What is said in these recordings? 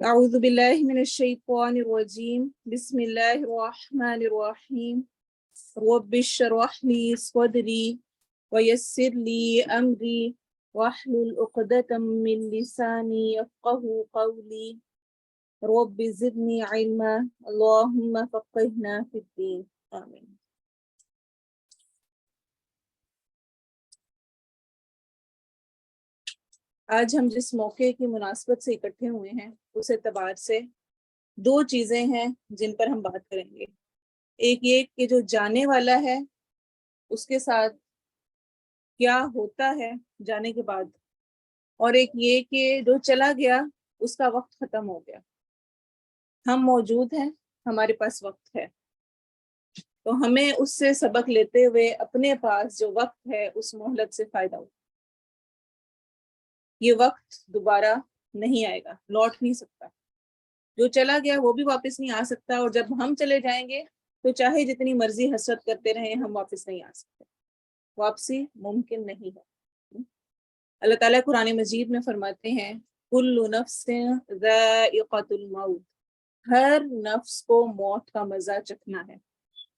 اعوذ باللہ من الشیطان الرجیم بسم اللہ الرحمن الرحیم رب اشرح لی صدری ویسر لی امری واحلل عقدۃ من لسانی یفقهوا قولی رب زدنی علما اللہم فقہنا فی الدین آمین۔ آج ہم جس موقع کی مناسبت سے اکٹھے ہوئے ہیں اس اعتبار سے دو چیزیں ہیں جن پر ہم بات کریں گے۔ ایک یہ کہ جو جانے والا ہے اس کے ساتھ کیا ہوتا ہے جانے کے بعد، اور ایک یہ کہ جو چلا گیا اس کا وقت ختم ہو گیا۔ ہم موجود ہیں، ہمارے پاس وقت ہے، تو ہمیں اس سے سبق لیتے ہوئے اپنے پاس جو وقت ہے اس مہلت سے فائدہ ہو۔ یہ وقت دوبارہ نہیں آئے گا، لوٹ نہیں سکتا۔ جو چلا گیا وہ بھی واپس نہیں آ سکتا، اور جب ہم چلے جائیں گے تو چاہے جتنی مرضی حسرت کرتے رہیں ہم واپس نہیں آ سکتے، واپسی ممکن نہیں ہے۔ اللہ تعالیٰ قرآن مجید میں فرماتے ہیں کل نفس ذائقۃ الموت، ہر نفس کو موت کا مزہ چکھنا ہے،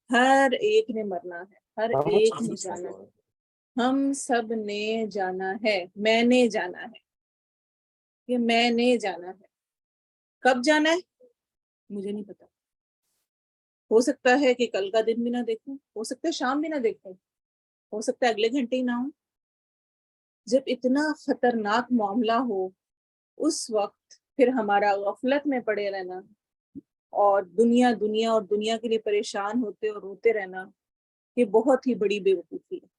ہر ایک نے مرنا ہے، ہر ایک نے جانا ہے، ہم سب نے جانا ہے، میں نے جانا ہے، کہ میں نے جانا ہے۔ کب جانا ہے مجھے نہیں پتا، ہو سکتا ہے کہ کل کا دن بھی نہ دیکھوں، ہو سکتا ہے شام بھی نہ دیکھوں، ہو سکتا ہے اگلے گھنٹے ہی نہ ہوں۔ جب اتنا خطرناک معاملہ ہو اس وقت پھر ہمارا غفلت میں پڑے رہنا اور دنیا اور دنیا کے لیے پریشان ہوتے اور روتے رہنا، یہ بہت ہی بڑی بے وقوفی ہے۔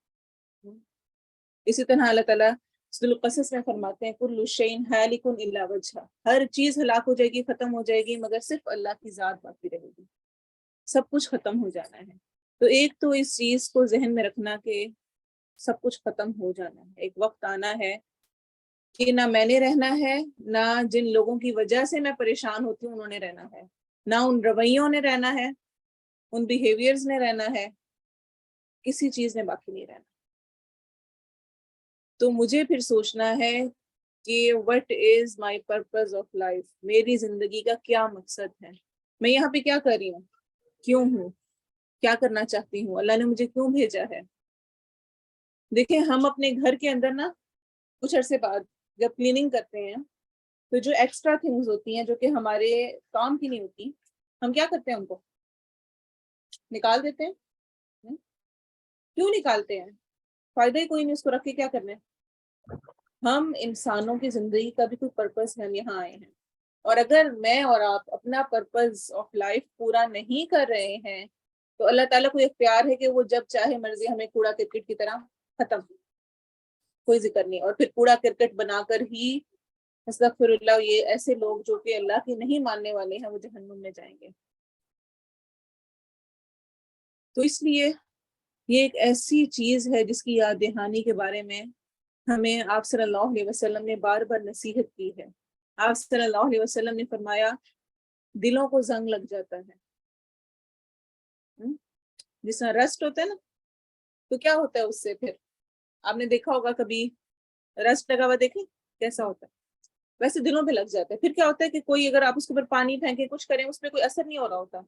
اسی طرح اللہ تعالیٰ سورۃ القصص میں فرماتے ہیں کل شیء ہالک الا وجہہ، ہر چیز ہلاک ہو جائے گی، ختم ہو جائے گی، مگر صرف اللہ کی ذات باقی رہے گی، سب کچھ ختم ہو جانا ہے۔ تو ایک تو اس چیز کو ذہن میں رکھنا کہ سب کچھ ختم ہو جانا ہے، ایک وقت آنا ہے کہ نہ میں نے رہنا ہے، نہ جن لوگوں کی وجہ سے میں پریشان ہوتی ہوں انہوں نے رہنا ہے، نہ ان رویوں نے رہنا ہے، ان بیہیویئرز نے رہنا ہے، کسی چیز نے باقی نہیں رہنا۔ تو مجھے پھر سوچنا ہے کہ what is my purpose of life, میری زندگی کا کیا مقصد ہے، میں یہاں پہ کیا کر رہی ہوں، کیوں ہوں، کیا کرنا چاہتی ہوں، اللہ نے مجھے کیوں بھیجا ہے۔ دیکھیں ہم اپنے گھر کے اندر نا کچھ عرصے بعد جب کلیننگ کرتے ہیں تو جو ایکسٹرا تھنگز ہوتی ہیں جو کہ ہمارے کام کی نہیں ہوتی، ہم کیا کرتے ہیں، ان کو نکال دیتے ہیں۔ کیوں نکالتے ہیں؟ فائدہ ہی کوئی نہیں، اس کو رکھ کے کیا کرنا ہے۔ ہم انسانوں کی زندگی کا بھی کوئی پرپز ہے، ہم یہاں آئے ہیں، اور اگر میں اور آپ اپنا پرپز آف لائف پورا نہیں کر رہے ہیں تو اللہ تعالیٰ کو اختیار ہے کہ وہ جب چاہے مرضی ہمیں کوڑا کرکٹ کی طرح ختم، کوئی ذکر نہیں، اور پھر کوڑا کرکٹ بنا کر ہی استغفر اللہ، یہ ایسے لوگ جو کہ اللہ کے نہیں ماننے والے ہیں وہ جہنم میں جائیں گے۔ تو اس لیے یہ ایک ایسی چیز ہے جس کی یاد دہانی کے بارے میں ہمیں آپ صلی اللہ علیہ وسلم نے بار بار نصیحت کی ہے۔ آپ صلی اللہ علیہ وسلم نے فرمایا دلوں کو زنگ لگ جاتا ہے، جس طرح رسٹ ہوتا ہے نا، تو کیا ہوتا ہے اس سے، پھر آپ نے دیکھا ہوگا کبھی رسٹ لگا ہوا، دیکھیں کیسا ہوتا ہے، ویسے دلوں پہ لگ جاتا ہے۔ پھر کیا ہوتا ہے کہ کوئی اگر آپ اس کے اوپر پانی پھینکیں، کچھ کریں، اس پہ کوئی اثر نہیں ہو رہا ہوتا،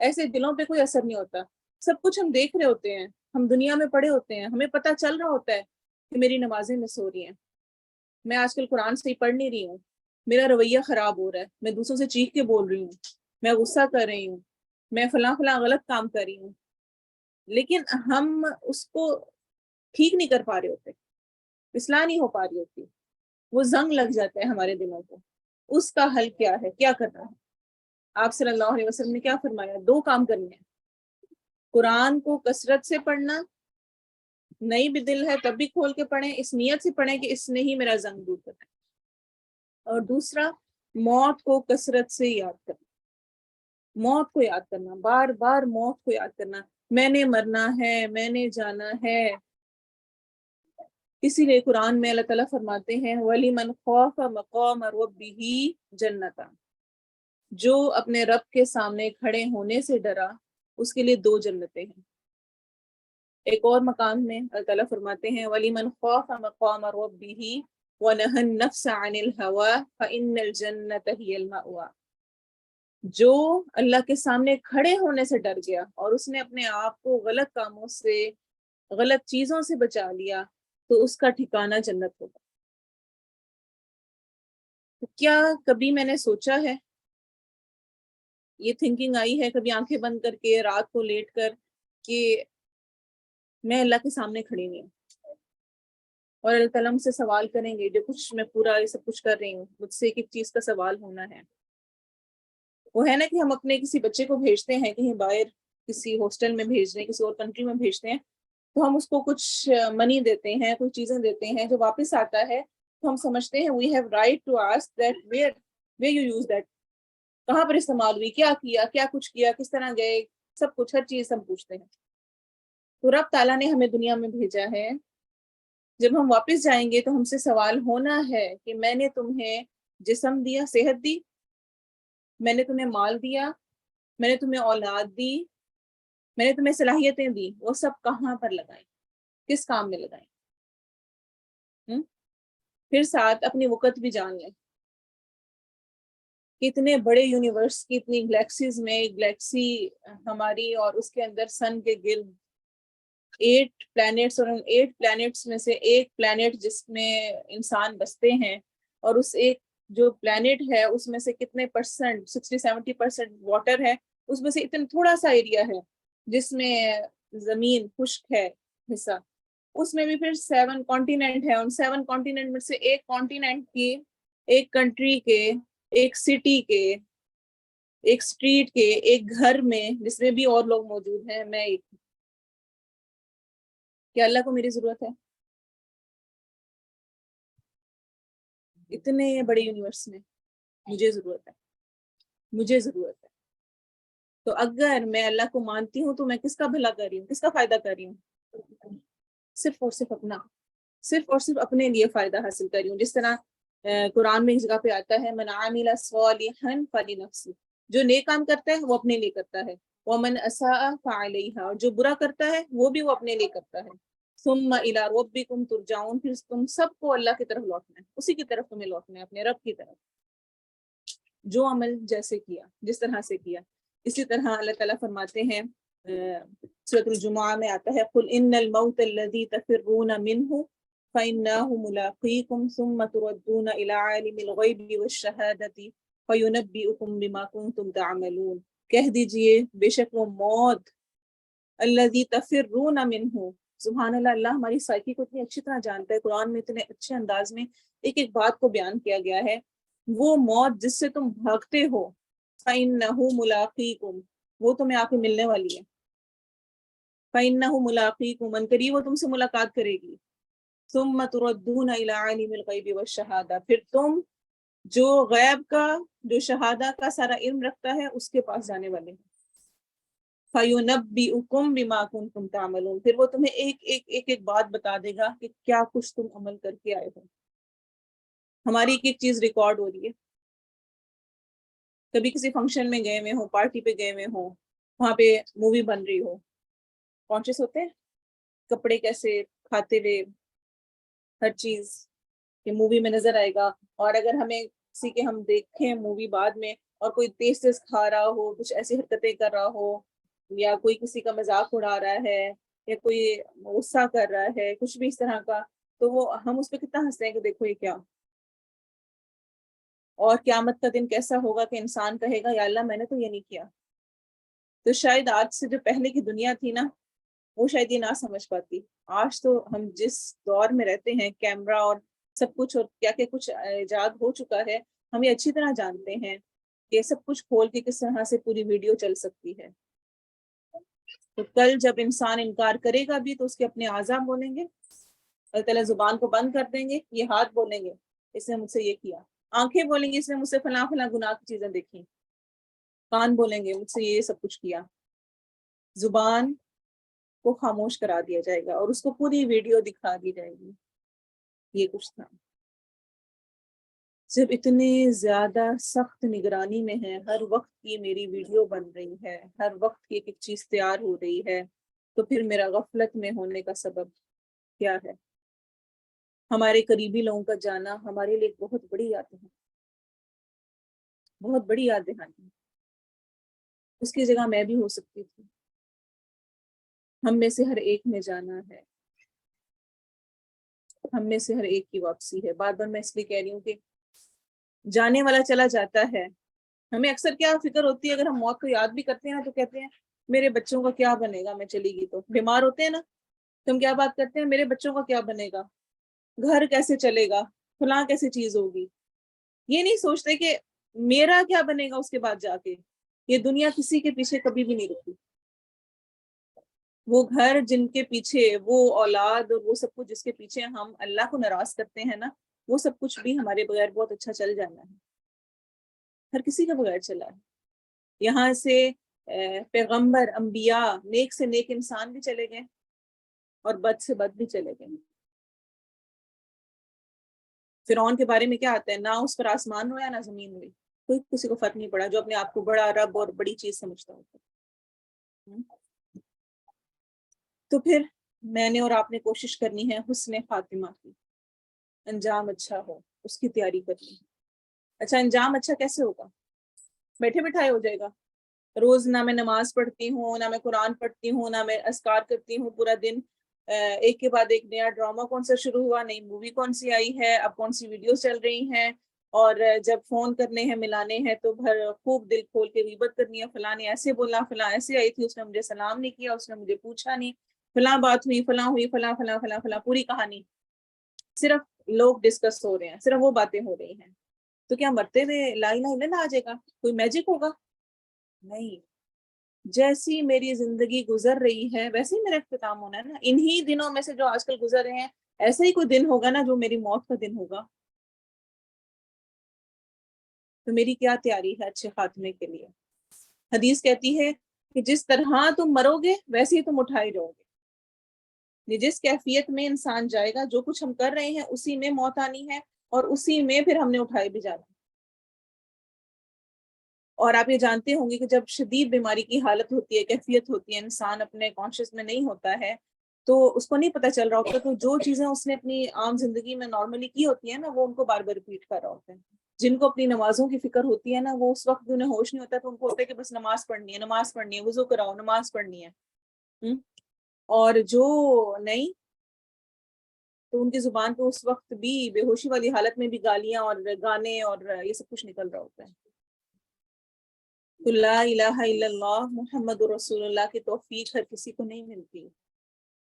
ایسے دلوں پہ کوئی اثر نہیں ہوتا۔ سب کچھ ہم دیکھ رہے ہوتے ہیں، ہم دنیا میں پڑے ہوتے ہیں، ہمیں پتہ چل رہا ہوتا ہے کہ میری نمازیں مس ہو رہی ہیں، میں آج کل قرآن صحیح پڑھ نہیں رہی ہوں، میرا رویہ خراب ہو رہا ہے، میں دوسروں سے چیخ کے بول رہی ہوں، میں غصہ کر رہی ہوں، میں فلاں غلط کام کر رہی ہوں، لیکن ہم اس کو ٹھیک نہیں کر پا رہے ہوتے، اصلاح نہیں ہو پا رہی ہوتی، وہ زنگ لگ جاتا ہے ہمارے دلوں کو۔ اس کا حل کیا ہے، کیا کرنا ہے؟ آپ صلی اللہ علیہ وسلم نے کیا فرمایا؟ دو کام کرنے ہیں، قرآن کو کثرت سے پڑھنا، نئی بھی دل ہے تب بھی کھول کے پڑھیں، اس نیت سے پڑھیں کہ اس نے ہی میرا زنگ دور کرنا ہے، اور دوسرا موت کو کثرت سے یاد کرنا، موت کو یاد کرنا، بار بار موت کو یاد کرنا، میں نے مرنا ہے، میں نے جانا ہے۔ اسی لیے قرآن میں اللہ تعالیٰ فرماتے ہیں وَلِمَنْ خَافَ مَقَامَ رَبِّهِ جَنَّتَانِ، جو اپنے رب کے سامنے کھڑے ہونے سے ڈرا اس کے لیے دو جنتیں ہیں۔ ایک اور مقام میں اللہ تعالیٰ فرماتے ہیں وَلِمَنْ خَافَ مَقَامَ رَبِّهِ وَنَهَى النَّفْسَ عَنِ الْهَوَىٰ فَإِنَّ الْجَنَّةَ هِيَ الْمَأْوَىٰ. جو اللہ کے سامنے کھڑے ہونے سے ڈر گیا اور اس نے اپنے آپ کو غلط کاموں سے، غلط چیزوں سے بچا لیا، تو اس کا ٹھکانہ جنت ہوگا. تو کیا کبھی میں نے سوچا ہے، یہ تھنکنگ آئی ہے کبھی آنکھیں بند کر کے رات کو لیٹ کر، کہ میں اللہ کے سامنے کھڑی نہیں ہوں اور اللہ تعالیٰ سے سوال کریں گے، جو کچھ میں پورا یہ سب کچھ کر رہی ہوں مجھ سے ایک ایک چیز کا سوال ہونا ہے. وہ ہے نا کہ ہم اپنے کسی بچے کو بھیجتے ہیں کہیں باہر، کسی ہاسٹل میں بھیج رہے ہیں، کسی اور کنٹری میں بھیجتے ہیں، تو ہم اس کو کچھ منی دیتے ہیں، کچھ چیزیں دیتے ہیں. جو واپس آتا ہے تو ہم سمجھتے ہیں we have right to ask that where you use that, کہاں پر استعمال ہوئی، کیا کیا، کیا کچھ کیا، کس طرح گئے، سب کچھ، ہر چیز ہم پوچھتے ہیں. تو رب تعالیٰ نے ہمیں دنیا میں بھیجا ہے، جب ہم واپس جائیں گے تو ہم سے سوال ہونا ہے کہ میں نے تمہیں جسم دیا، صحت دی، میں نے تمہیں مال دیا، میں نے تمہیں اولاد دی، میں نے تمہیں صلاحیتیں دی، وہ سب کہاں پر لگائیں، کس کام میں لگائیں. پھر ساتھ اپنی وقت بھی جان لیں کہ اتنے بڑے یونیورس کی اتنی گلیکسیز میں گلیکسی ہماری، اور اس کے اندر سن کے گرد 8 پلانٹس، اور ان 8 پلانٹس میں سے ایک پلانٹ جس میں انسان بستے ہیں، اور اس ایک جو پلانٹ ہے اس میں سے کتنے پرسنٹ، 60-70% واٹر ہے، اس میں سے اتنا تھوڑا سا ایریا ہے جس میں زمین خشک ہے حصہ، اس میں بھی پھر 7 کانٹیننٹ ہے. ان 7 کانٹیننٹ میں سے ایک کانٹیننٹ کی، ایک کنٹری کے، ایک سٹی کے، ایک اسٹریٹ کے، ایک گھر میں جس میں بھی اور لوگ موجود ہیں، میں ایک. کیا اللہ کو میری ضرورت ہے؟ اتنے بڑے یونیورس میں مجھے ضرورت ہے، مجھے ضرورت ہے. تو اگر میں اللہ کو مانتی ہوں تو میں کس کا بھلا کر رہی ہوں، کس کا فائدہ کر رہی ہوں؟ صرف اور صرف اپنا، صرف اور صرف اپنے لیے فائدہ حاصل کر رہی ہوں. جس طرح قرآن میں ایک جگہ پہ آتا ہے، من عامل صالحا فلنفسہ، جو نیک کام کرتا ہے وہ اپنے لیے کرتا ہے، ومن اساء فعلیہا، اور جو برا کرتا ہے وہ بھی وہ اپنے لیے کرتا ہے. ثم الی ربکم ترجعون، پھر تم سب کو اللہ کی طرف لوٹنا ہے، اسی کی طرف تمہیں لوٹنا ہے، اپنے رب کی طرف، جو عمل جیسے کیا، جس طرح سے کیا. اسی طرح اللہ تعالیٰ فرماتے ہیں، سورۃ الجمعہ میں آتا ہے، قل ان الموت الذی تفرون منہ فإنه ملاقیکم ثم تردون الی عالم الغیب والشہادۃ فینبئکم بما کنتم تعملون. کہہ دیجئے بے شک وہ موت، الذی تفرون منہ، سبحان اللہ، اللہ ہماری سائیکی کو اتنی اچھی طرح جانتا ہے. قرآن میں اتنے اچھے انداز میں ایک ایک بات کو بیان کیا گیا ہے. وہ موت جس سے تم بھاگتے ہو، فَإِنَّهُ مُلَاقِيكُمْ، وہ تمہیں آ کے ملنے والی ہے. فَإِنَّهُ مُلَاقِيكُمْ، ان قریب وہ تم سے ملاقات کرے گی. ثُمَّ تُرَدُّونَ إِلَىٰ عَالِمِ الْغَيْبِ وَالشَّهَادَةِ، پھر تم جو غیب کا، جو شہادہ کا سارا علم رکھتا ہے اس کے پاس جانے والے ہیں. فَيُنَبِّئُكُمْ بِمَا كُنتُمْ تَعْمَلُونَ، پھر وہ تمہیں ایک بات بتا دے گا کہ کیا کچھ تم عمل کر کے آئے ہو. ہماری ایک ایک چیز ریکارڈ ہو رہی ہے. کبھی کسی فنکشن میں گئے ہوئے ہوں، پارٹی پہ گئے ہوئے ہوں، وہاں پہ مووی بن رہی ہو، کانشیس ہوتے ہیں کپڑے کیسے، کھاتے ہوئے، ہر چیز کہ مووی میں نظر آئے گا. اور اگر ہمیں کسی کے ہم دیکھیں مووی بعد میں اور کوئی تیز تیز کھا رہا ہو، کچھ ایسی حرکتیں کر رہا ہو، یا کوئی کسی کا مذاق اڑا رہا ہے، یا کوئی غصہ کر رہا ہے، کچھ بھی اس طرح کا، تو وہ ہم اس پہ کتنا ہنستے ہیں کہ دیکھو یہ کیا. اور قیامت کا دن کیسا ہوگا کہ انسان کہے گا یا اللہ میں نے تو یہ نہیں کیا. تو شاید آج سے جو پہلے کی دنیا تھی نا، وہ شاید یہ نہ سمجھ پاتی. آج تو ہم جس دور میں رہتے ہیں، کیمرہ اور سب کچھ، اور کیا کیا کچھ ایجاد ہو چکا ہے، ہم یہ اچھی طرح جانتے ہیں کہ سب کچھ کھول کے کس طرح سے پوری ویڈیو چل سکتی ہے. تو کل جب انسان انکار کرے گا بھی تو اس کے اپنے اعضاء بولیں گے، اللہ تعالیٰ زبان کو بند کر دیں گے، یہ ہاتھ بولیں گے اس نے مجھ سے یہ کیا، آنکھیں بولیں گی اس نے مجھ سے فلاں فلاں گناہ کی چیزیں دیکھی، کان بولیں گے مجھ سے یہ سب کچھ کیا. زبان کو خاموش کرا دیا جائے گا اور اس کو پوری ویڈیو دکھا دی جائے گی. یہ کچھ تھا جب اتنے زیادہ سخت نگرانی میں ہے، ہر وقت کی میری ویڈیو بن رہی ہے، ہر وقت کی ایک چیز تیار ہو رہی ہے، تو پھر میرا غفلت میں ہونے کا سبب کیا ہے؟ ہمارے قریبی لوگوں کا جانا ہمارے لیے بہت بڑی یاد ہے، بہت بڑی یاد دہانی۔ اس کی جگہ میں بھی ہو سکتی تھی۔ ہم میں سے ہر ایک میں جانا ہے، ہم میں سے ہر ایک کی واپسی ہے۔ بار بار میں اس لیے کہہ رہی ہوں کہ جانے والا چلا جاتا ہے۔ ہمیں اکثر کیا فکر ہوتی ہے، اگر ہم موت کو یاد بھی کرتے ہیں نا تو کہتے ہیں میرے بچوں کا کیا بنے گا میں چلی گئی تو۔ بیمار ہوتے ہیں نا تو ہم کیا بات کرتے ہیں، میرے بچوں کا کیا بنے گا، گھر کیسے چلے گا، فلاں کیسے چیز ہوگی۔ یہ نہیں سوچتے کہ میرا کیا بنے گا اس کے بعد جا کے۔ یہ دنیا کسی کے پیچھے کبھی بھی نہیں رکتی۔ وہ گھر جن کے پیچھے، وہ اولاد اور وہ سب کچھ جس کے پیچھے ہم اللہ کو ناراض کرتے ہیں نا، وہ سب کچھ بھی ہمارے بغیر بہت اچھا چل جانا ہے۔ ہر کسی کا بغیر چلا ہے۔ یہاں سے پیغمبر، انبیاء، نیک سے نیک انسان بھی چلے گئے اور بد سے بد بھی چلے گئے۔ فرعون کے بارے میں کیا آتا ہے، نہ اس پر آسمان رویا نہ زمین روئی، کوئی کسی کو فرق نہیں پڑا، جو اپنے آپ کو بڑا رب اور بڑی چیز سمجھتا ہوتا۔ تو پھر میں نے اور آپ نے کوشش کرنی ہے حسن خاتمہ کی، انجام اچھا ہو، اس کی تیاری کرنی ہے۔ اچھا انجام اچھا کیسے ہوگا؟ بیٹھے بٹھائے ہو جائے گا؟ روز نہ میں نماز پڑھتی ہوں، نہ میں قرآن پڑھتی ہوں، نہ میں اذکار کرتی ہوں پورا دن، ایک کے بعد ایک نیا ڈرامہ کون سا شروع ہوا، نئی مووی کون سی آئی ہے، اب کون سی ویڈیوز چل رہی ہیں، اور جب فون کرنے ہیں ملانے ہیں تو خوب دل کھول کے غیبت کرنی ہے، فلاں نے ایسے بولا، فلاں ایسے آئی تھی، اس نے مجھے سلام نہیں کیا، اس نے مجھے پوچھا نہیں، فلاں بات ہوئی، فلاں ہوئی، فلاں فلاں فلاں فلاں، پوری کہانی صرف لوگ ڈسکس ہو رہے ہیں، صرف وہ باتیں ہو رہی ہیں۔ تو کیا مرتے ہوئے لا الہ الا اللہ آ جائے گا؟ کوئی میجک ہوگا؟ نہیں، جیسی میری زندگی گزر رہی ہے ویسے ہی میرا اختتام ہونا ہے نا۔ انہی دنوں میں سے جو آج کل گزر رہے ہیں، ایسا ہی کوئی دن ہوگا نا جو میری موت کا دن ہوگا۔ تو میری کیا تیاری ہے اچھے خاتمے کے لیے؟ حدیث کہتی ہے کہ جس طرح تم مرو گے ویسے ہی تم اٹھائے جاؤ گے۔ جس کیفیت میں انسان جائے گا، جو کچھ ہم کر رہے ہیں اسی میں موت آنی ہے، اور اسی میں پھر ہم نے اٹھائے بھی جانا ہے۔ اور آپ یہ جانتے ہوں گے کہ جب شدید بیماری کی حالت ہوتی ہے، کیفیت ہوتی ہے، انسان اپنے کانشیس میں نہیں ہوتا ہے، تو اس کو نہیں پتہ چل رہا ہوتا، تو جو چیزیں اس نے اپنی عام زندگی میں نارملی کی ہوتی ہیں نا، وہ ان کو بار بار ریپیٹ کر رہا ہوتا ہے۔ جن کو اپنی نمازوں کی فکر ہوتی ہے نا، وہ اس وقت انہیں ہوش نہیں ہوتا، تو ان کو ہوتا ہے کہ بس نماز پڑھنی ہے، نماز پڑھنی ہے، وضو کراؤ، نماز پڑھنی ہے۔ اور جو نہیں، تو ان کی زبان پہ اس وقت بھی بے ہوشی والی حالت میں بھی گالیاں اور گانے اور یہ سب کچھ نکل رہا ہوتا ہے۔ تو لا الہ الا اللہ محمد رسول اللہ کی توفیق ہر کسی کو نہیں ملتی،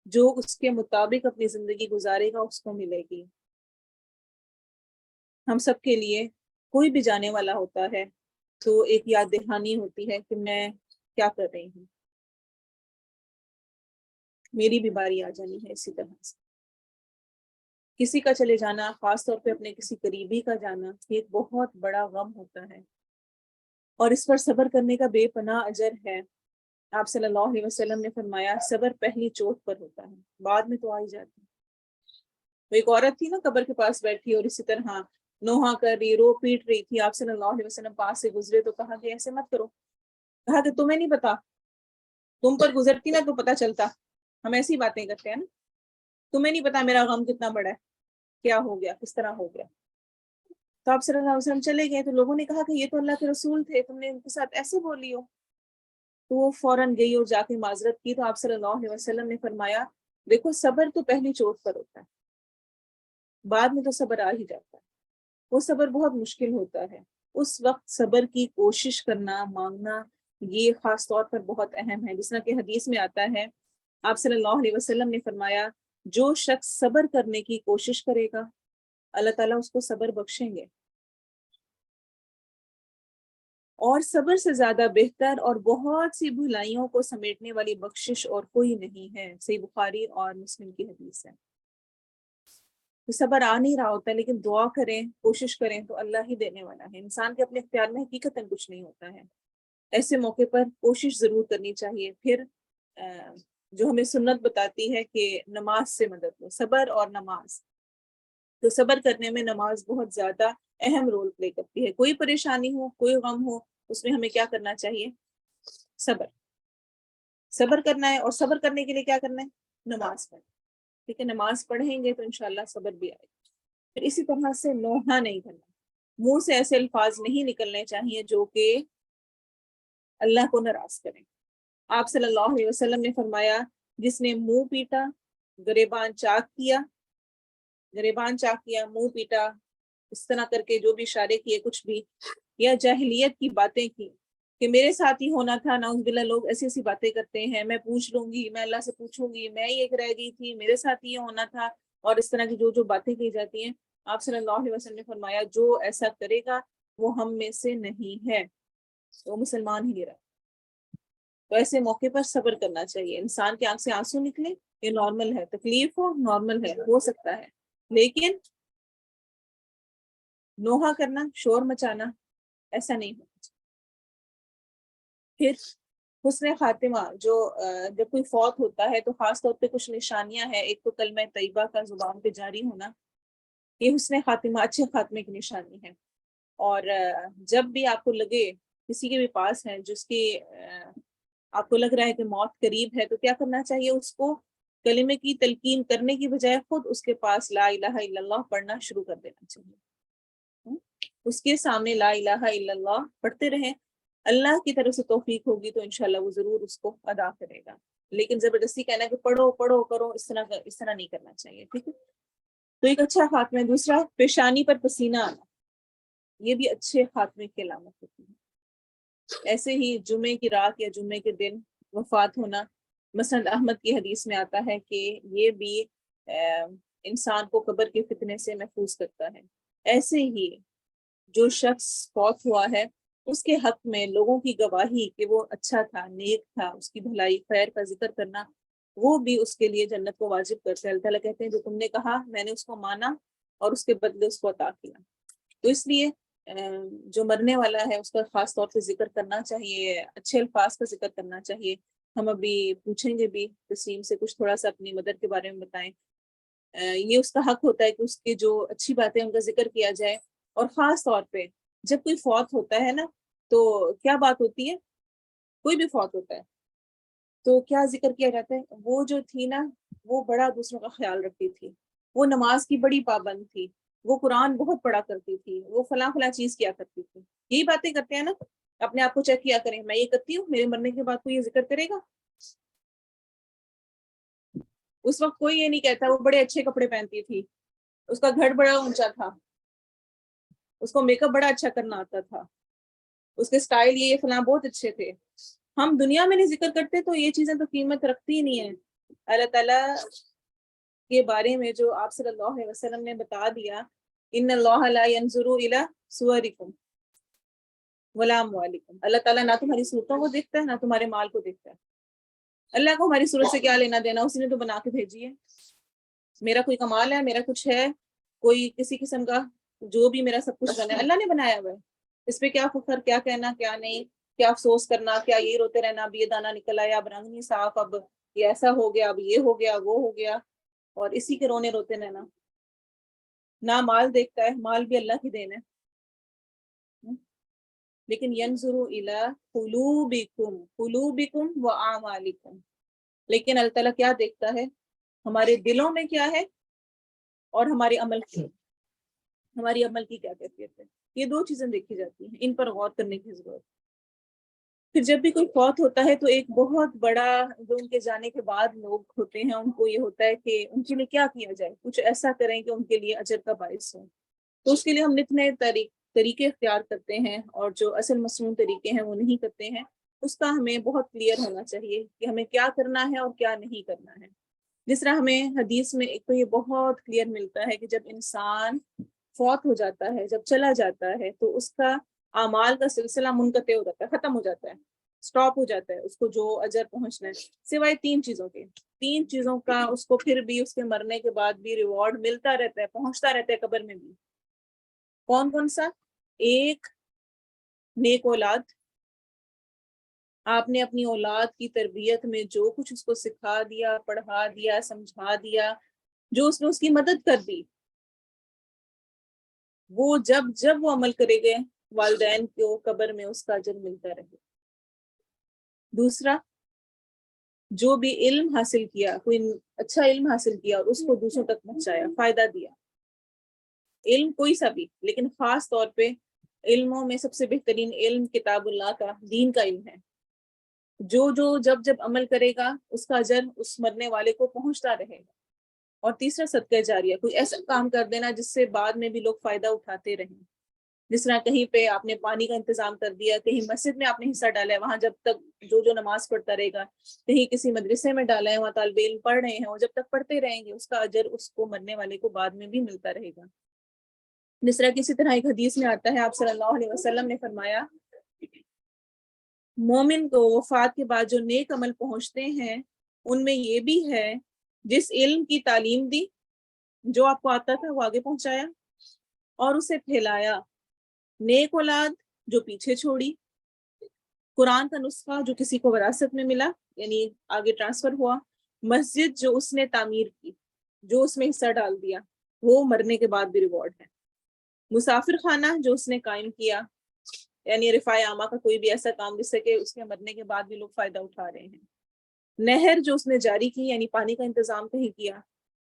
جو اس کے مطابق اپنی زندگی گزارے گا اس کو ملے گی۔ ہم سب کے لیے کوئی بھی جانے والا ہوتا ہے تو ایک یاد دہانی ہوتی ہے کہ میں کیا کر رہی ہوں، میری بھی باری آ جانی ہے۔ اسی طرح سے کسی کا چلے جانا، خاص طور پہ اپنے کسی قریبی کا جانا، یہ ایک بہت بڑا غم ہوتا ہے، اور اس پر صبر کرنے کا بے پناہ اجر ہے۔ آپ صلی اللہ علیہ وسلم نے فرمایا صبر پہلی چوٹ پر ہوتا ہے، بعد میں تو آ ہی جاتی ہے۔ وہ ایک عورت تھی نا قبر کے پاس بیٹھی، اور اسی طرح نوحہ کر رہی، رو پیٹ رہی تھی، آپ صلی اللہ علیہ وسلم پاس سے گزرے تو کہا کہ ایسے مت کرو۔ کہا کہ تمہیں نہیں پتا، تم پر گزرتی نا تو پتا چلتا۔ ہم ایسی باتیں کرتے ہیں نا، تمہیں نہیں پتا میرا غم کتنا بڑا ہے، کیا ہو گیا، کس طرح ہو گیا۔ تو آپ صلی اللہ علیہ وسلم چلے گئے، تو لوگوں نے کہا کہ یہ تو اللہ کے رسول تھے، تم نے ان کے ساتھ ایسے بولی ہو۔ تو وہ فوراً گئی اور جا کے معذرت کی، تو آپ صلی اللہ علیہ وسلم نے فرمایا دیکھو صبر تو پہلی چوٹ پر ہوتا ہے، بعد میں تو صبر آ ہی جاتا ہے۔ وہ صبر بہت مشکل ہوتا ہے، اس وقت صبر کی کوشش کرنا، مانگنا، یہ خاص طور پر بہت اہم ہے۔ جس طرح کہ حدیث میں آتا ہے، آپ صلی اللہ علیہ وسلم نے فرمایا جو شخص صبر کرنے کی کوشش کرے گا اللہ تعالیٰ اس کو صبر بخشیں گے، اور صبر سے زیادہ بہتر اور بہت سی بھلائیوں کو سمیٹنے والی بخشش اور کوئی نہیں ہے۔ صحیح بخاری اور مسلم کی حدیث ہے۔ تو صبر آ نہیں رہا ہوتا ہے، لیکن دعا کریں، کوشش کریں تو اللہ ہی دینے والا ہے۔ انسان کے اپنے اختیار میں حقیقتاً کچھ نہیں ہوتا ہے۔ ایسے موقع پر کوشش ضرور کرنی چاہیے۔ پھر جو ہمیں سنت بتاتی ہے کہ نماز سے مدد لو، صبر اور نماز۔ تو صبر کرنے میں نماز بہت زیادہ اہم رول پلے کرتی ہے۔ کوئی پریشانی ہو، کوئی غم ہو، اس میں ہمیں کیا کرنا چاہیے؟ صبر کرنا ہے، اور صبر کرنے کے لیے کیا کرنا ہے؟ نماز پڑھنا۔ ٹھیک ہے، نماز پڑھیں گے تو انشاءاللہ صبر بھی آئے گا۔ پھر اسی طرح سے نوحہ نہیں کرنا، منہ سے ایسے الفاظ نہیں نکلنے چاہیے جو کہ اللہ کو ناراض کریں۔ آپ صلی اللہ علیہ وسلم نے فرمایا جس نے منہ پیٹا، گریبان چاک کیا، منہ پیٹا، اس طرح کر کے جو بھی اشارے کیے کچھ بھی، یا جاہلیت کی باتیں کی کہ میرے ساتھ ہی ہونا تھا، نعوذ باللہ لوگ ایسی ایسی باتیں کرتے ہیں، میں پوچھ لوں گی، میں اللہ سے پوچھوں گی، میں ایک رہ گئی تھی، میرے ساتھ یہ ہونا تھا، اور اس طرح کی جو جو باتیں کی جاتی ہیں، آپ صلی اللہ علیہ وسلم نے فرمایا جو ایسا کرے گا وہ ہم میں سے نہیں ہے، وہ مسلمان ہی نہیں رہا۔ تو ایسے موقع پر صبر کرنا چاہیے۔ انسان کی آنکھ سے آنسو نکلے یہ نارمل ہے، تکلیف نارمل ہے، ہو سکتا ہے، لیکن نوحہ کرنا، شور مچانا، ایسا نہیں ہونا چاہیے۔ پھر حسن خاتمہ، جو جب کوئی فوت ہوتا ہے تو خاص طور پہ کچھ نشانیاں ہیں۔ ایک تو کلمہ طیبہ کا زبان پہ جاری ہونا، یہ حسن خاتمہ، اچھے خاتمے کی نشانی ہے۔ اور جب بھی آپ کو لگے کسی کے بھی پاس ہے جس کی آپ کو لگ رہا ہے کہ موت قریب ہے، تو کیا کرنا چاہیے؟ اس کو کلمے کی تلقین کرنے کی بجائے خود اس کے پاس لا الہ الا اللہ پڑھنا شروع کر دینا چاہیے۔ اس کے سامنے لا الہ الا اللہ پڑھتے رہیں، اللہ کی طرف سے توفیق ہوگی تو انشاءاللہ وہ ضرور اس کو ادا کرے گا، لیکن زبردستی کہنا کہ پڑھو پڑھو کرو، اس طرح نہیں کرنا چاہیے، ٹھیک ہے؟ تو ایک اچھا خاتمہ ہے۔ دوسرا، پیشانی پر پسینہ آنا، یہ بھی اچھے خاتمے کی علامت ہوتی ہے۔ ایسے ہی جمعے کی رات یا جمعے کے دن وفات ہونا، مسند احمد کی حدیث میں آتا ہے کہ یہ بھی انسان کو قبر کے فتنے سے محفوظ کرتا ہے۔ ایسے ہی جو شخص فوت ہوا ہے اس کے حق میں لوگوں کی گواہی کہ وہ اچھا تھا، نیک تھا، اس کی بھلائی خیر کا ذکر کرنا، وہ بھی اس کے لیے جنت کو واجب کرتے ہیں۔ اللہ تعالیٰ کہتے ہیں جو تم نے کہا میں نے اس کو مانا اور اس کے بدلے اس کو عطا کیا۔ تو اس لیے جو مرنے والا ہے اس کا خاص طور سے ذکر کرنا چاہیے، اچھے الفاظ کا ذکر کرنا چاہیے۔ ہم ابھی پوچھیں گے بھی تسلیم سے کچھ تھوڑا سا اپنی مدر کے بارے میں بتائیں۔ یہ اس کا حق ہوتا ہے کہ اس کی جو اچھی باتیں ان کا ذکر کیا جائے، اور خاص طور پہ جب کوئی فوت ہوتا ہے نا تو کیا بات ہوتی ہے، کوئی بھی فوت ہوتا ہے تو کیا ذکر کیا جاتا ہے؟ وہ جو تھی نا وہ بڑا دوسروں کا خیال رکھتی تھی، وہ نماز کی بڑی پابند تھی، وہ قرآن بہت پڑھا کرتی تھی، وہ فلاں فلاں چیز کیا کرتی تھی، یہی باتیں کرتے ہیں نا۔ اپنے آپ کو چیک کیا کریں، میں یہ کرتی ہوں، میرے مرنے کے بعد کوئی یہ ذکر کرے گا؟ اس وقت کوئی یہ نہیں کہتا وہ بڑے اچھے کپڑے پہنتی تھی، اس کا گھر بڑا اونچا تھا، اس کو میک اپ بڑا اچھا کرنا آتا تھا، اس کے سٹائل یہ فلاں بہت اچھے تھے۔ ہم دنیا میں نہیں ذکر کرتے تو یہ چیزیں تو قیمت رکھتی ہی نہیں ہیں۔ اللہ تعالیٰ کے بارے میں جو آپ صلی اللہ علیہ وسلم نے بتا دیا، ان اللہ لا ينظر الى صورکم ولا اموالکم، اللہ تعالیٰ نہ تمہاری صورتوں کو دیکھتا ہے نہ تمہارے مال کو دیکھتا ہے۔ اللہ کو ہماری صورت سے کیا لینا دینا، اسی نے تو بنا کے بھیجی ہے۔ میرا کوئی کمال ہے، میرا کچھ ہے، کوئی کسی قسم کا جو بھی میرا سب کچھ بنا ہے اللہ نے بنایا ہوا ہے، اس پہ کیا فخر، کیا کہنا، کیا نہیں، کیا افسوس کرنا، کیا یہ روتے رہنا اب یہ دانا نکل آیا، اب رنگ نہیں صاف، اب یہ ایسا ہو گیا، اب یہ ہو گیا، وہ ہو گیا، اور اسی کے رونے روتے رہنا۔ نہ مال دیکھتا ہے، مال بھی اللہ کی دین ہے، لیکن ینظر الی قلوبکم واعمالکم، لیکن اللہ تعالیٰ کیا دیکھتا ہے؟ ہمارے دلوں میں کیا ہے اور ہمارے عمل کی، ہماری عمل کی کیا کیفیت ہے، یہ دو چیزیں دیکھی جاتی ہیں، ان پر غور کرنے کی ضرورت۔ پھر جب بھی کوئی فوت ہوتا ہے تو ایک بہت بڑا جو ان کے جانے کے بعد لوگ ہوتے ہیں ان کو یہ ہوتا ہے کہ ان کے لیے کیا کیا جائے، کچھ ایسا کریں کہ ان کے لیے اجر کا باعث ہو۔ تو اس کے لیے ہم نت نئے طریقے اختیار کرتے ہیں، اور جو اصل مصنون طریقے ہیں وہ نہیں کرتے ہیں۔ اس کا ہمیں بہت کلیئر ہونا چاہیے کہ ہمیں کیا کرنا ہے اور کیا نہیں کرنا ہے۔ جس طرح ہمیں حدیث میں ایک تو یہ بہت کلیئر ملتا ہے کہ جب انسان فوت ہو جاتا ہے، جب چلا جاتا ہے، تو اس کا اعمال کا سلسلہ منقطع ہو جاتا ہے، ختم ہو جاتا ہے، سٹاپ ہو جاتا ہے، اس کو جو اجر پہنچنا ہے سوائے تین چیزوں کا اس کو پھر بھی اس کے مرنے کے بعد بھی ریوارڈ ملتا رہتا ہے، پہنچتا رہتا ہے قبر میں بھی۔ کون سا؟ ایک، نیک اولاد، آپ نے اپنی اولاد کی تربیت میں جو کچھ اس کو سکھا دیا، پڑھا دیا، سمجھا دیا، جو اس نے اس کی مدد کر دی، وہ جب وہ عمل کرے گئے والدین کو قبر میں اس کا اجر ملتا رہے۔ دوسرا، جو بھی علم حاصل کیا، کوئی اچھا علم حاصل کیا اور اس کو دوسروں تک پہنچایا، فائدہ دیا، علم کوئی سا بھی، لیکن خاص طور پہ علموں میں سب سے بہترین علم کتاب اللہ کا، دین کا علم ہے، جو جب عمل کرے گا اس کا اجر اس مرنے والے کو پہنچتا رہے گا۔ اور تیسرا صدقہ جاریہ، کوئی ایسا کام کر دینا جس سے بعد میں بھی لوگ فائدہ اٹھاتے رہیں، جس طرح کہیں پہ آپ نے پانی کا انتظام کر دیا، کہیں مسجد میں آپ نے حصہ ڈالا ہے، وہاں جب تک جو نماز پڑھتا رہے گا، کہیں کسی مدرسے میں ڈالا ہے، وہاں طالب علم پڑھ رہے ہیں، وہ جب تک پڑھتے رہیں گے اس کا اجر اس کو مرنے والے کو بعد میں بھی ملتا رہے گا۔ جس طرح کسی طرح ایک حدیث میں آتا ہے، آپ صلی اللہ علیہ وسلم نے فرمایا مومن کو وفات کے بعد جو نیک عمل پہنچتے ہیں ان میں یہ بھی ہے جس علم کی تعلیم دی، جو آپ کو آتا تھا وہ آگے پہنچایا اور اسے پھیلایا، نیک اولاد جو پیچھے چھوڑی، قرآن کا نسخہ جو کسی کو وراثت میں ملا یعنی آگے ٹرانسفر ہوا، مسجد جو اس نے تعمیر کی، جو اس میں حصہ ڈال دیا، وہ مرنے کے بعد بھی ریوارڈ ہے، مسافر خانہ جو اس نے قائم کیا، یعنی رفاع عامہ کا کوئی بھی ایسا کام جس سے کہ اس کے مرنے کے بعد بھی لوگ فائدہ اٹھا رہے ہیں، نہر جو اس نے جاری کی یعنی پانی کا انتظام کہیں کیا،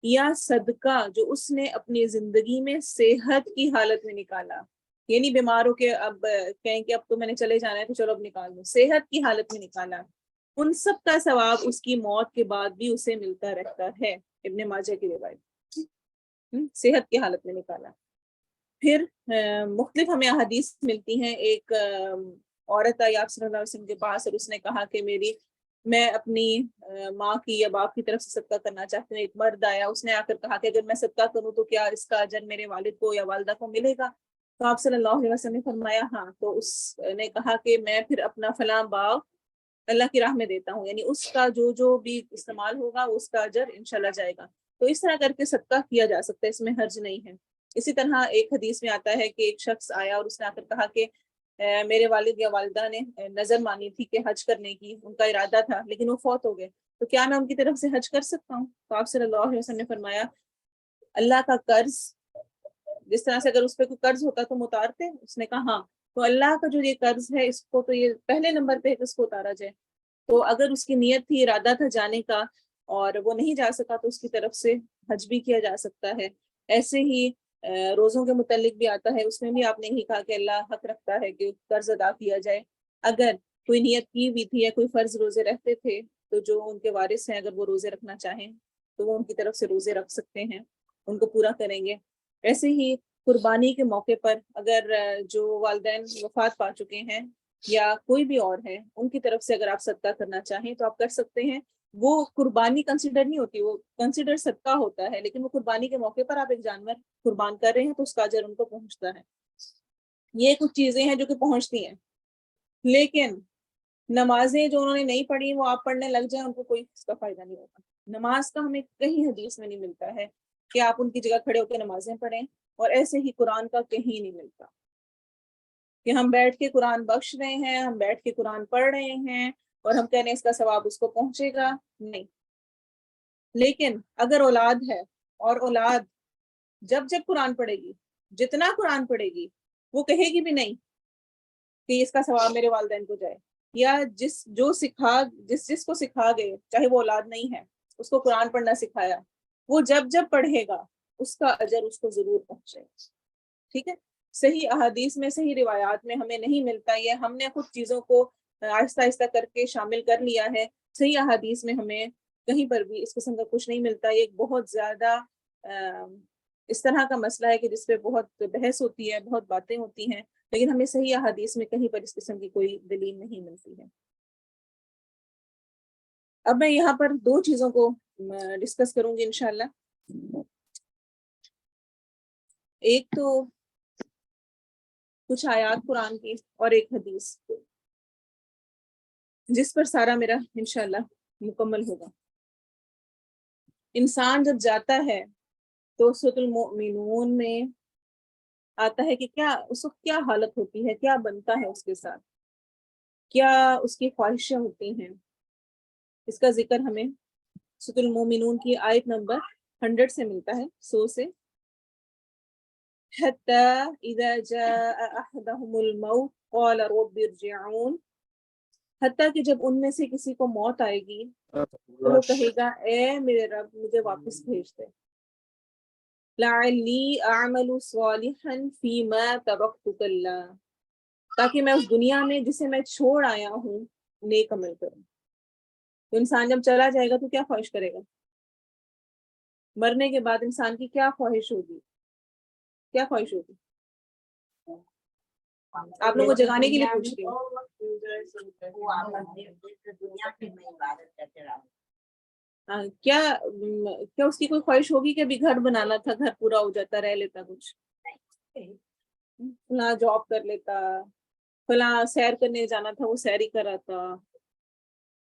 یا صدقہ جو اس نے اپنی زندگی میں صحت کی حالت میں نکالا، یعنی بیمار ہو کے اب کہیں کہ اب تو میں نے چلے جانا ہے تو چلو اب نکال دو، صحت کی حالت میں نکالا، ان سب کا ثواب اس کی موت کے بعد بھی اسے ملتا رہتا ہے، ابن ماجہ کی روایت، صحت کی حالت میں نکالا۔ پھر مختلف ہمیں احادیث ملتی ہیں، ایک عورت آئی آپ صلی اللہ علیہ وسلم کے پاس اور اس نے کہا کہ میں اپنی ماں کی یا باپ کی طرف سے صدقہ کرنا چاہتی ہوں، ایک مرد آیا، اس نے آ کر کہا کہ اگر میں صدقہ کروں تو کیا اس کا اجر میرے والد کو یا والدہ کو ملے گا؟ تو آپ صلی اللہ علیہ وسلم نے فرمایا ہاں، تو اس نے کہا کہ میں پھر اپنا فلاں باغ اللہ کی راہ میں دیتا ہوں، یعنی اس کا جو بھی استعمال ہوگا اس کا اجر انشاءاللہ جائے گا، تو اس طرح کر کے صدقہ کیا جا سکتا ہے، اس میں حرج نہیں ہے۔ اسی طرح ایک حدیث میں آتا ہے کہ ایک شخص آیا اور اس نے آ کر کہا کہ میرے والد یا والدہ نے نظر مانی تھی کہ حج کرنے کی، ان کا ارادہ تھا لیکن وہ فوت ہو گئے، تو کیا میں ان کی طرف سے حج کر سکتا ہوں؟ تو آپ صلی اللہ علیہ وسلم نے فرمایا اللہ کا قرض، جس طرح سے اگر اس پہ کوئی قرض ہوتا تو اتارتے؟ اس نے کہا ہاں، تو اللہ کا جو یہ قرض ہے اس کو تو یہ پہلے نمبر پہ اس کو اتارا جائے، تو اگر اس کی نیت تھی، ارادہ تھا جانے کا اور وہ نہیں جا سکا تو اس کی طرف سے حج بھی کیا جا سکتا ہے۔ ایسے ہی روزوں کے متعلق بھی آتا ہے، اس میں بھی آپ نے ہی کہا کہ اللہ حق رکھتا ہے کہ قرض ادا کیا جائے، اگر کوئی نیت کی ہوئی تھی یا کوئی فرض روزے رہتے تھے تو جو ان کے وارث ہیں اگر وہ روزے رکھنا چاہیں تو وہ ان کی طرف سے روزے رکھ سکتے ہیں، ان کو پورا کریں گے۔ ایسے ہی قربانی کے موقع پر اگر جو والدین وفات پا چکے ہیں یا کوئی بھی اور ہے ان کی طرف سے اگر آپ صدقہ کرنا چاہیں تو آپ کر سکتے ہیں، وہ قربانی کنسیڈر نہیں ہوتی، وہ کنسیڈر صدقہ ہوتا ہے، لیکن وہ قربانی کے موقع پر آپ ایک جانور قربان کر رہے ہیں تو اس کا اجر ان کو پہنچتا ہے۔ یہ کچھ چیزیں ہیں جو کہ پہنچتی ہیں، لیکن نمازیں جو انہوں نے نہیں پڑھی وہ آپ پڑھنے لگ جائیں ان کو کوئی اس کا فائدہ نہیں ہوگا۔ نماز کا ہمیں کہیں حدیث میں نہیں ملتا ہے کہ آپ ان کی جگہ کھڑے ہو کے نمازیں پڑھیں، اور ایسے ہی قرآن کا کہیں نہیں ملتا کہ ہم بیٹھ کے قرآن بخش رہے ہیں، ہم بیٹھ کے قرآن پڑھ رہے ہیں اور ہم کہہ رہے ہیں اس کا ثواب اس کو پہنچے گا، نہیں۔ لیکن اگر اولاد ہے اور اولاد جب قرآن پڑھے گی، جتنا قرآن پڑھے گی، وہ کہے گی بھی نہیں کہ اس کا ثواب میرے والدین کو جائے، یا جس کو سکھا گئے چاہے وہ اولاد نہیں ہے، اس کو قرآن پڑھنا سکھایا، وہ جب پڑھے گا اس کا اجر اس کو ضرور پہنچے گا، ٹھیک ہے۔ صحیح احادیث میں، صحیح روایات میں ہمیں نہیں ملتا، یہ ہم نے کچھ چیزوں کو آہستہ آہستہ کر کے شامل کر لیا ہے، صحیح احادیث میں ہمیں کہیں پر بھی اس قسم کا کچھ نہیں ملتا۔ یہ ایک بہت زیادہ اس طرح کا مسئلہ ہے کہ جس پہ بہت بحث ہوتی ہے، بہت باتیں ہوتی ہیں، لیکن ہمیں صحیح احادیث میں کہیں پر اس قسم کی کوئی دلیل نہیں ملتی ہے۔ اب میں یہاں پر دو چیزوں کو ڈسکس کروں گی انشاءاللہ، ایک تو کچھ آیات قرآن کی اور ایک حدیث جس پر سارا میرا انشاءاللہ مکمل ہوگا۔ انسان جب جاتا ہے تو سورۃ المؤمنون میں آتا ہے کہ کیا اس وقت کیا حالت ہوتی ہے، کیا بنتا ہے اس کے ساتھ، کیا اس کی خواہشیں ہوتی ہیں، اس کا ذکر ہمیں سورۃ المؤمنون کی آیت نمبر 100 سے ملتا ہے، 100 سے، حَتَّى إِذَا جَاءَ أَحَدَهُمُ الْمَوْتُ قَالَ رَبِّ ارْجِعُونِ، حتیٰ کہ جب ان میں سے کسی کو موت آئے گی تو وہ کہے گا اے میرے رب مجھے واپس بھیج دے، لعلی اعمل صالحا فیما ترکت کلا، تاکہ میں اس دنیا میں جسے میں چھوڑ آیا ہوں نیک عمل کروں۔ تو انسان جب چلا جائے گا تو کیا خواہش کرے گا؟ مرنے کے بعد انسان کی کیا خواہش ہوگی؟ کیا خواہش ہوگی؟ آپ لوگوں کو جگانے کے لیے پوچھ رہی ہوں۔ کیا کیا اس کی کوئی خواہش ہوگی کہ ابھی گھر بنانا تھا، گھر پورا ہو جاتا، رہ لیتا، کچھ فلاں جاب کر لیتا، فلاں سیر کرنے جانا تھا وہ سیر ہی کر رہا تھا،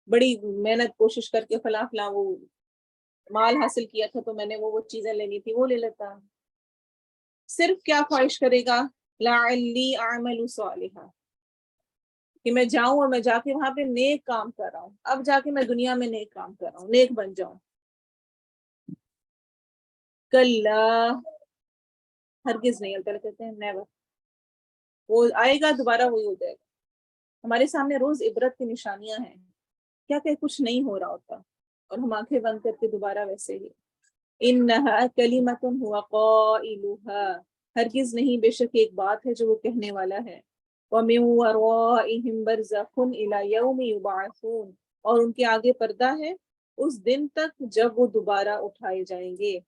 بڑی محنت کوشش کر کے فلاں فلاں وہ مال حاصل کیا تھا تو میں نے وہ چیزیں لینی تھی وہ لے لیتا۔ صرف کیا خواہش کرے گا؟ لعلی اعمل صالحا، کہ میں جاؤں اور میں جا کے وہاں پہ نیک کام کر رہا ہوں، اب جا کے میں دنیا میں نیک کام کر رہا ہوں، نیک بن جاؤں۔ کلا، ہرگز نہیں، اللہ کہتے ہیں نیور، وہ آئے گا دوبارہ وہی ہو جائے گا۔ ہمارے سامنے روز عبرت کی نشانیاں ہیں، کیا کہ کچھ نہیں ہو رہا ہوتا اور ہم آنکھیں بند کر کے دوبارہ ویسے ہی۔ انہا کلمۃ ہوا قائلھا، ہرگز نہیں، بے شک ایک بات ہے جو وہ کہنے والا ہے۔ ومن ورائہم برزخ الی یوم یبعثون، اور ان کے آگے پردہ ہے اس دن تک جب وہ دوبارہ اٹھائے جائیں گے۔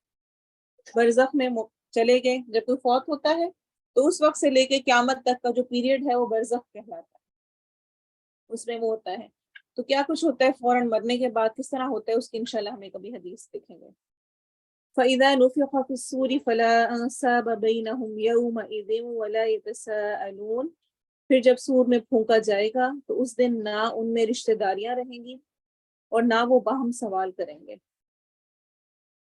برزخ میں چلے گئے، جب کوئی فوت ہوتا ہے تو اس وقت سے لے کے قیامت تک کا جو پیریڈ ہے وہ برزخ کہلاتا ہے، اس میں وہ ہوتا ہے۔ تو کیا کچھ ہوتا ہے فوراً مرنے کے بعد، کس طرح ہوتا ہے اس کی انشاءاللہ ہمیں کبھی حدیث دیکھیں گے۔ فَإِذَا نُفِخَ فِي الصُّورِ فَلَا أَنْسَابَ بَيْنَهُمْ يَوْمَئِذٍ وَلَا يَتَسَاءَلُونَ، پھر جب سور میں پھونکا جائے گا تو اس دن نہ ان میں رشتہ داریاں رہیں گی اور نہ وہ باہم سوال کریں گے۔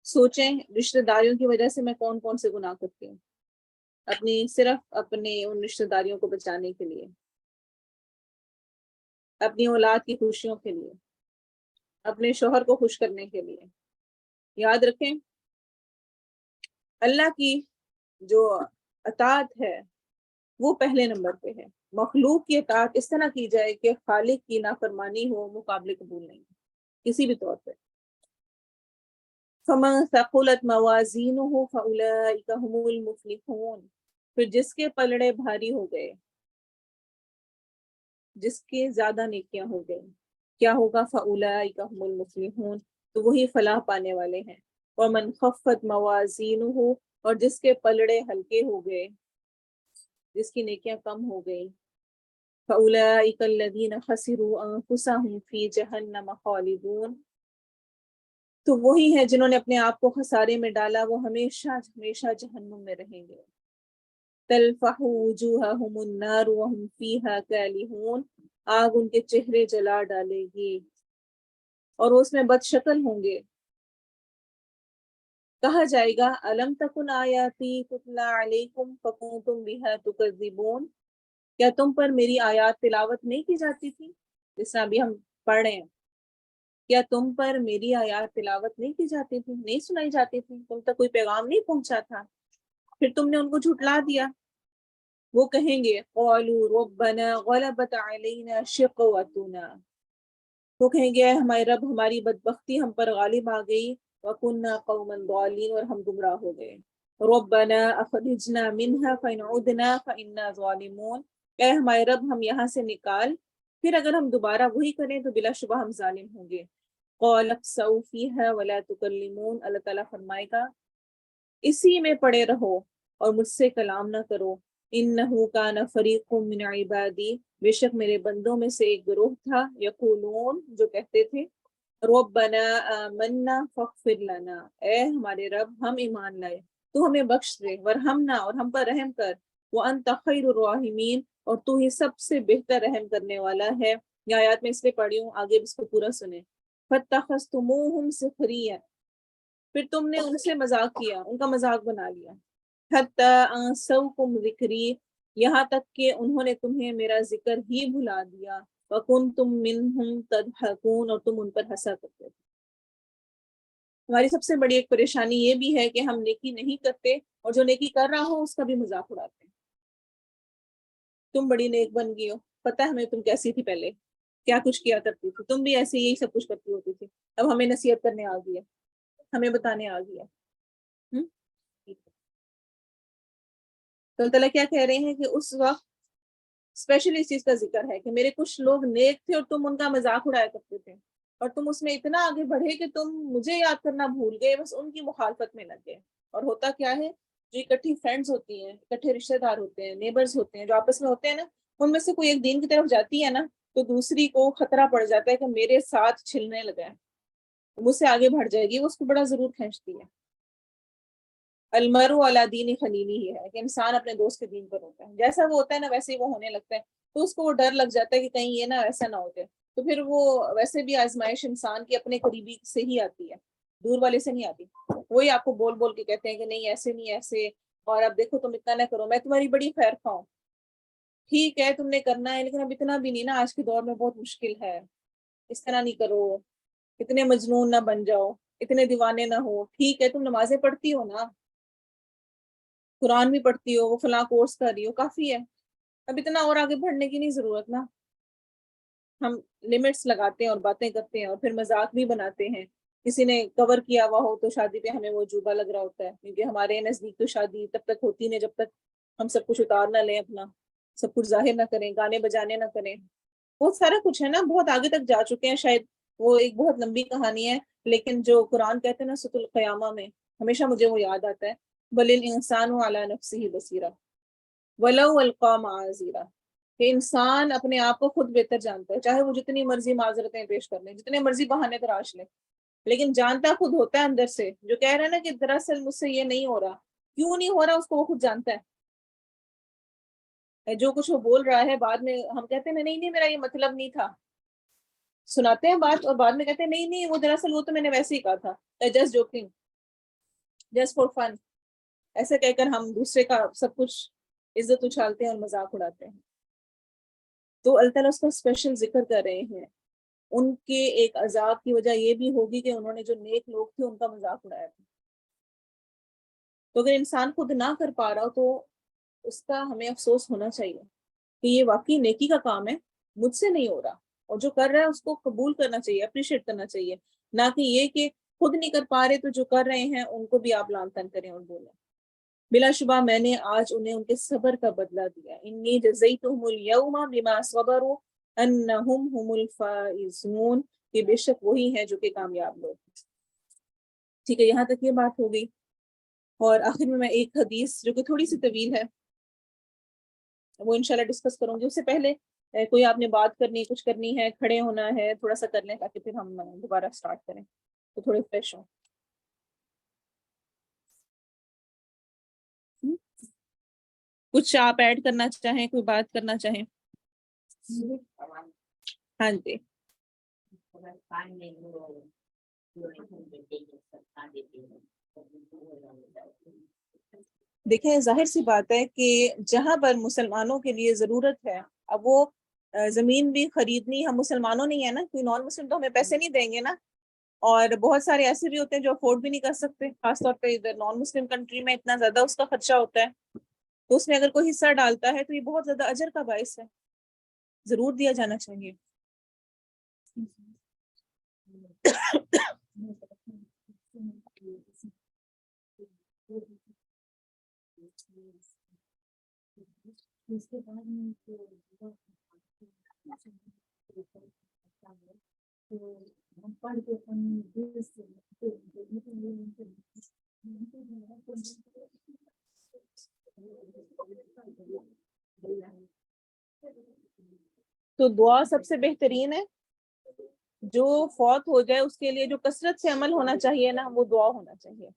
سوچیں رشتہ داریوں کی وجہ سے میں کون کون سے گناہ کرتی ہوں، صرف اپنے ان رشتہ داریوں کو بچانے کے لیے، اپنی اولاد کی خوشیوں کے لیے، اپنے شوہر کو خوش کرنے کے لیے۔ یاد رکھیں اللہ کی جو اطاعت ہے وہ پہلے نمبر پہ ہے، مخلوق کی اطاعت اس طرح کی جائے کہ خالق کی نافرمانی ہو، مقابلے قبول نہیں کسی بھی طور پہ۔ فَمَنْ ثَقُلَتْ مَوَازِينُهُ فَأُولَئِكَ هُمُ الْمُفْلِحُونَ، پھر جس کے پلڑے بھاری ہو گئے، جس کے زیادہ نیکیاں ہو گئی، کیا ہوگا؟ فَأُولَئِكَ هُمُ الْمُفْلِحُونَ، تو وہی فلاح پانے والے ہیں۔ وَمَنْ خَفَّتْ مَوَازِينُهُ، اور جس کے پلڑے ہلکے ہو گئے، جس کی نیکیاں کم ہو گئی، فَأُولَئِكَ الَّذِينَ خَسِرُوا أَنفُسَهُمْ فِي جَهَنَّمَ خَالِدُونَ، تو وہی ہیں جنہوں نے اپنے آپ کو خسارے میں ڈالا، وہ ہمیشہ ہمیشہ جہنم میں رہیں گے۔ تَلْفَحُ وُجُوهَهُمُ النَّارُ وَهُمْ فِيهَا كَالِحُونَ، آگ ان کے چہرے جلا ڈالے گی اور وہ اس میں بد شکل ہوں گے۔ کہا جائے گا أَلَمْ تَكُنْ آيَاتِي تُتْلَى عَلَيْكُمْ فَكُنْتُمْ بِهَا تُكَذِّبُونَ، کیا تم پر میری آیات تلاوت نہیں کی جاتی تھی؟ جس طرح ابھی ہم پڑھ رہے ہیں، کیا تم پر میری آیات تلاوت نہیں کی جاتی تھی، نہیں سنائی جاتی تھی، تم تک کوئی پیغام نہیں پہنچا تھا، پھر تم نے ان کو جھٹلا دیا۔ وہ کہیں گے قالوا ربنا غلبت علینا شقوتنا، وہ کہیں گے ہمارے رب ہماری بدبختی ہم پر غالب آ گئی، وَكُنَّا قَوْمًا ضَالِينَ، اور ہم گمراہ ہو گئے۔ رَبَّنَا أَخْرِجْنَا مِنْهَا فَإِنْ عُدْنَا فَإِنَّا ظَالِمُونَ، اے ہمارے رب ہم یہاں سے نکال، پھر اگر ہم دوبارہ وہی کریں تو بلا شبہ ہم ظالم ہوں گے۔ قَالَ اخْسَئُوا فِيهَا وَلَا تُكَلِّمُونَ، اللہ تعالیٰ فرمائے گا اسی میں پڑے رہو اور مجھ سے کلام نہ کرو۔ انہ کان فریق من عبادی، بے شک میرے بندوں میں سے ایک گروہ تھا، یقولون جو کہتے تھے ربنا آمنا فاغفر لنا، اے ہمارے رب ہم ایمان لائے تو ہمیں بخش دے، ورحمنا اور ہم پر رحم کر، وانت خیر الراحمین اور تو ہی سب سے بہتر رحم کرنے والا ہے۔ یہ آیات میں اس لیے پڑھی ہوں، آگے اس کو پورا سنیں۔ فاتخذتموہم سخریا، پھر تم نے ان سے مذاق کیا، ان کا مذاق بنا لیا۔ حتی انسوکم ذکری، یہاں تک کہ انہوں نے تمہیں میرا ذکر ہی بھلا دیا۔ وکنتم منہم تضحکون، اور تم ان پر ہنسا کرتے تھے۔ ہماری سب سے بڑی ایک پریشانی یہ بھی ہے کہ ہم نیکی نہیں کرتے اور جو نیکی کر رہا ہو اس کا بھی مذاق اڑاتے ہیں۔ تم بڑی نیک بن گئی ہو، پتہ ہے ہمیں تم کیسی تھی پہلے، کیا کچھ کیا کرتی تھی, تم بھی ایسے یہی سب کچھ کرتی ہوتی تھی, اب ہمیں نصیحت کرنے آ گئی ہے, ہمیں بتانے آ گئی ہے. تو اللہ تعالیٰ کیا کہہ رہے ہیں کہ اس وقت اسپیشلی اس چیز کا ذکر ہے کہ میرے کچھ لوگ نیک تھے اور تم ان کا مذاق اڑایا کرتے تھے, اور تم اس میں اتنا آگے بڑھے کہ تم مجھے یاد کرنا بھول گئے, بس ان کی مخالفت میں لگ گئے. اور ہوتا کیا ہے, جو اکٹھی فرینڈز ہوتی ہیں, اکٹھے رشتہ دار ہوتے ہیں, نیبرز ہوتے ہیں, جو آپس میں ہوتے ہیں نا, ان میں سے کوئی ایک دین کی طرف جاتی ہے نا, تو دوسری کو خطرہ پڑ جاتا ہے کہ میرے ساتھ چھلنے لگا ہے, مجھ سے آگے بڑھ جائے گی, وہ اس کو بڑا ضرور کھینچتی ہے. المرء علی دین خلیلہ ہی ہے کہ انسان اپنے دوست کے دین پر ہوتا ہے, جیسا وہ ہوتا ہے نا ویسے ہی وہ ہونے لگتا ہے. تو اس کو وہ ڈر لگ جاتا ہے کہ کہیں یہ نا ایسا نہ ہو جائے. تو پھر وہ ویسے بھی آزمائش انسان کی اپنے قریبی سے ہی آتی ہے, دور والے سے نہیں آتی. وہی آپ کو بول بول کے کہتے ہیں کہ نہیں ایسے نہیں ایسے, اور اب دیکھو تم اتنا نہ کرو, میں تمہاری بڑی خیر خواہ ہوں, ٹھیک ہے تم نے کرنا ہے لیکن اب اتنا بھی نہیں نا, آج کے دور میں بہت مشکل ہے, اس طرح نہیں کرو, اتنے مجنون نہ بن جاؤ, اتنے دیوانے نہ ہو, ٹھیک ہے تم نمازیں پڑھتی ہو نا, قرآن بھی پڑھتی ہو, وہ فلاں کورس کر رہی ہو, کافی ہے, اب اتنا اور آگے بڑھنے کی نہیں ضرورت نا. ہم لمٹس لگاتے ہیں اور باتیں کرتے ہیں اور پھر مذاق بھی بناتے ہیں. کسی نے کور کیا ہوا ہو تو شادی پہ ہمیں وہ عجوبہ لگ رہا ہوتا ہے, کیونکہ ہمارے نزدیک تو شادی تب تک ہوتی نہیں جب تک ہم سب کچھ اتار نہ لیں, اپنا سب کچھ ظاہر نہ کریں, گانے بجانے نہ کریں, بہت سارا کچھ ہے نا, بہت آگے تک جا چکے ہیں. شاید وہ ایک بہت لمبی کہانی ہے, لیکن جو قرآن کہتے ہیں نا سورۃ القیامہ میں, ہمیشہ مجھے وہ یاد آتا ہے, بل الانسان علی نفسہ بصیرہ ولو القی معاذیرہ, کہ انسان اپنے آپ کو خود بہتر جانتا ہے, چاہے وہ جتنی مرضی معذرتیں پیش کر لیں, جتنے مرضی بہانے تراش لیں, لیکن جانتا خود ہوتا ہے اندر سے. جو کہہ رہا ہے نا کہ دراصل مجھ سے یہ نہیں ہو رہا, کیوں نہیں ہو رہا اس کو وہ خود جانتا ہے. جو کچھ وہ بول رہا ہے بعد میں ہم کہتے ہیں نہیں نہیں میرا یہ مطلب نہیں تھا, سناتے ہیں بات اور بعد میں کہتے ہیں نہیں نہیں وہ دراصل وہ تو میں نے ویسے ہی کہا تھا, just joking, just for fun, ایسے کہہ کر ہم دوسرے کا سب کچھ عزت اچھالتے ہیں اور مذاق اڑاتے ہیں. تو اللہ تعالیٰ اس کا اسپیشل ذکر کر رہے ہیں. ان کے ایک عذاب کی وجہ یہ بھی ہوگی کہ انہوں نے جو نیک لوگ تھے ان کا مذاق اڑایا تھا. تو اگر انسان خود نہ کر پا رہا ہو تو اس کا ہمیں افسوس ہونا چاہیے کہ یہ واقعی نیکی کا کام ہے, مجھ سے نہیں ہو رہا, اور جو کر رہا ہے اس کو قبول کرنا چاہیے, اپریشیٹ کرنا چاہیے, نہ کہ یہ کہ خود نہیں کر پا رہے تو جو کر رہے ہیں ان کو بھی آپ لعن طعن کریں اور بولیں. بلا شبہ میں نے آج انہیں ان کے صبر کا بدلہ دیا, انی جزیتہم اليوم بما صبروا انہم هم الفائزون, کہ بے شک وہی ہیں جو کہ کامیاب لوگ. ٹھیک ہے, یہاں تک یہ بات ہو گئی. اور آخر میں ایک حدیث جو کہ تھوڑی سی طویل ہے وہ انشاءاللہ ڈسکس کروں گی. اس سے پہلے کوئی آپ نے بات کرنی, کچھ کرنی ہے, کھڑے ہونا ہے, تھوڑا سا کر لیں تاکہ پھر ہم دوبارہ سٹارٹ کریں تو تھوڑے فریش ہوں. کچھ آپ ایڈ کرنا چاہیں, کوئی بات کرنا چاہیں؟ ہاں جی. دیکھیں ظاہر سی بات ہے کہ جہاں پر مسلمانوں کے لیے ضرورت ہے, اب وہ زمین بھی خریدنی ہم مسلمانوں نہیں ہے نا, کوئی نان مسلم تو ہمیں پیسے نہیں دیں گے نا, اور بہت سارے ایسے بھی ہوتے ہیں جو افورڈ بھی نہیں کر سکتے, خاص طور پہ ادھر نان مسلم کنٹری میں اتنا زیادہ اس کا خرچہ ہوتا ہے, تو اس میں اگر کوئی حصہ ڈالتا ہے تو یہ بہت زیادہ اجر کا باعث ہے, ضرور دیا جانا چاہیے. تو دعا سب سے بہترین ہے. جو فوت ہو جائے اس کے لیے جو کثرت سے عمل ہونا چاہیے نا, وہ دعا ہونا چاہیے.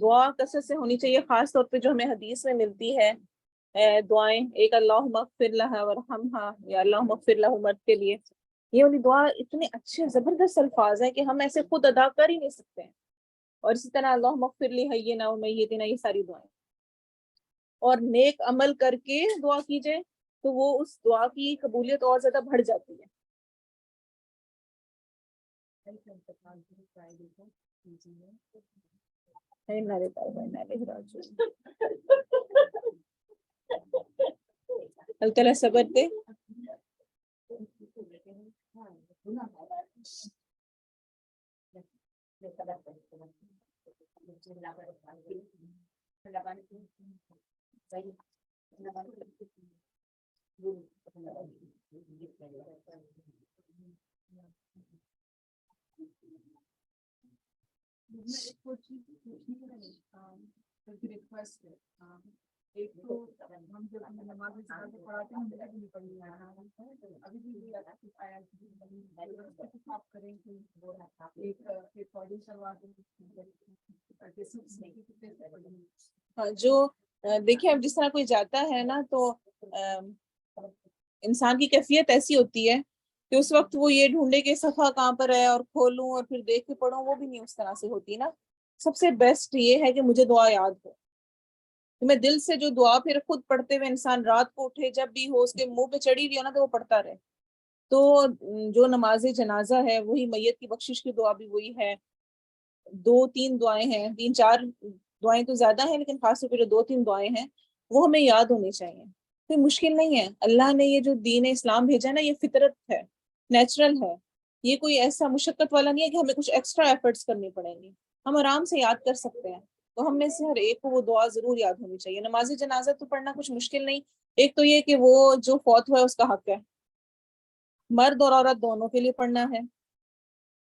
دعا کثرت سے ہونی چاہیے, خاص طور پہ جو ہمیں حدیث میں ملتی ہے دعائیں, ایک اللہم اغفر لہا ورحمہا, یا اللہم اغفر لہ مرد کے لیے, یہ والی دعا اتنے اچھے زبردست الفاظ ہیں کہ ہم ایسے خود ادا کر ہی نہیں سکتے ہیں. اور اسی طرح اللہم اغفر لی حینا ومیتنا, یہ ساری دعائیں. اور نیک عمل کر کے دعا کیجئے تو وہ اس دعا کی قبولیت اور زیادہ بڑھ جاتی ہے. اللہ تعالیٰ صبر دے. ایک تو ہم جب نماز پڑھاتے ہیں مجھے بھی نہیں پڑھنی آ رہا ابھی بھی آپ کریں کہ ہاں جو دیکھیں اب جس طرح کوئی جاتا ہے نا تو انسان کی کیفیت ایسی ہوتی ہے کہ اس وقت وہ یہ ڈھونڈے کہ صفحہ کہاں پر ہے اور کھولوں اور پھر دیکھ کے پڑھوں، وہ بھی نہیں اس طرح سے ہوتی نا. سب سے بیسٹ یہ ہے کہ مجھے دعا یاد ہو، میں دل سے جو دعا پھر خود پڑھتے ہوئے انسان رات کو اٹھے جب بھی ہو اس کے منہ پہ چڑھی ہوئی ہو نا تو وہ پڑھتا رہے. تو جو نماز جنازہ ہے وہی میت کی بخشش کی دعا بھی وہی ہے. 2-3 دعائیں ہیں، 3-4 دعائیں تو زیادہ ہیں، لیکن خاص طور پہ جو 2-3 دعائیں ہیں وہ ہمیں یاد ہونی چاہیے. کوئی مشکل نہیں ہے. اللہ نے یہ جو دین اسلام بھیجا نا یہ فطرت ہے، نیچرل ہے. یہ کوئی ایسا مشقت والا نہیں ہے کہ ہمیں کچھ ایکسٹرا ایفرٹس کرنی پڑیں گی. ہم آرام سے یاد کر سکتے ہیں. تو ہم میں سے ہر ایک کو وہ دعا ضرور یاد ہونی چاہیے. نماز جنازہ تو پڑھنا کچھ مشکل نہیں. ایک تو یہ کہ وہ جو فوت ہوا ہے اس کا حق ہے، مرد اور عورت دونوں کے لیے پڑھنا ہے.